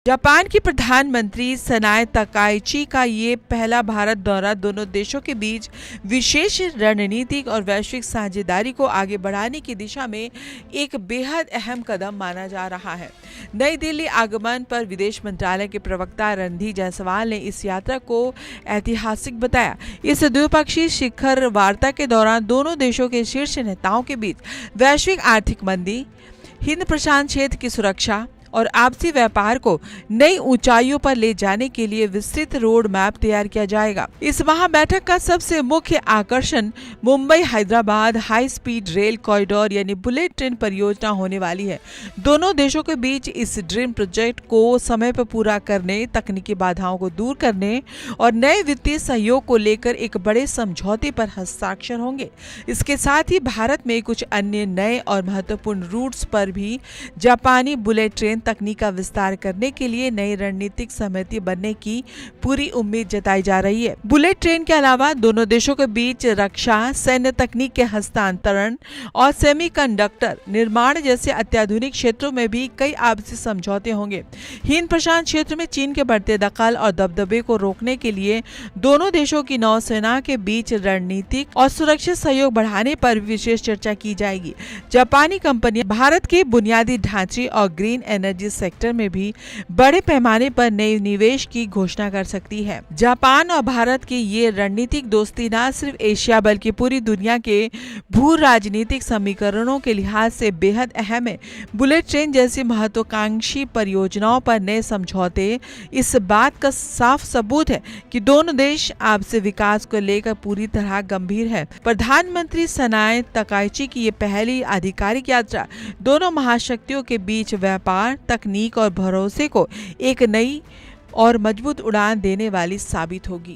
Japan की प्रधानमंत्री सनाए Takaichi का ये पहला भारत दौरा दोनों देशों के बीच विशेष रणनीतिक और वैश्विक साझेदारी को आगे बढ़ाने की दिशा में एक बेहद अहम कदम माना जा रहा है। नई दिल्ली आगमन पर विदेश मंत्रालय के प्रवक्ता रणधीर जायसवाल ने इस यात्रा को ऐतिहासिक बताया। इस द्विपक्षीय शिखर वार्ता के दौरान दोनों देशों के शीर्ष नेताओं के बीच वैश्विक आर्थिक मंदी, हिंद प्रशांत क्षेत्र की सुरक्षा और आपसी व्यापार को नई ऊंचाइयों पर ले जाने के लिए विस्तृत रोड मैप तैयार किया जाएगा। इस महाबैठक का सबसे मुख्य आकर्षण Mumbai Hyderabad high speed rail corridor यानी बुलेट ट्रेन परियोजना होने वाली है। दोनों देशों के बीच इस ड्रीम प्रोजेक्ट को समय पर पूरा करने, तकनीकी बाधाओं को दूर करने और नए वित्तीय सहयोग को लेकर एक बड़े समझौते पर हस्ताक्षर होंगे। इसके साथ ही भारत में कुछ अन्य नए और महत्वपूर्ण रूट्स पर भी जापानी बुलेट ट्रेन तकनीक का विस्तार करने के लिए नई रणनीतिक सहमति बनने की पूरी उम्मीद जताई जा रही है। बुलेट ट्रेन के अलावा दोनों देशों के बीच रक्षा, सैन्य तकनीक के हस्तांतरण और सेमीकंडक्टर निर्माण जैसे अत्याधुनिक क्षेत्रों में भी कई आपसी समझौते होंगे। हिंद प्रशांत क्षेत्र में चीन के बढ़ते दखल और दबदबे को रोकने के लिए दोनों देशों की नौसेना के बीच रणनीतिक और सुरक्षित सहयोग बढ़ाने पर विशेष चर्चा की जाएगी। जापानी कंपनियां भारत के बुनियादी ढांचे और ग्रीन एनर्जी सेक्टर में भी बड़े पैमाने पर नए निवेश की घोषणा कर सकती है। जापान और भारत की ये रणनीतिक दोस्ती न सिर्फ एशिया बल्कि पूरी दुनिया के भू राजनीतिक समीकरणों के लिहाज से बेहद अहम है। बुलेट ट्रेन जैसी महत्वाकांक्षी परियोजनाओं पर नए समझौते इस बात का साफ सबूत है कि दोनों देश आपसी विकास को लेकर पूरी तरह गंभीर है। प्रधानमंत्री सनाए तकाइची की ये पहली आधिकारिक यात्रा दोनों महाशक्तियों के बीच व्यापार, तकनीक और भरोसे को एक नई और मजबूत उड़ान देने वाली साबित होगी।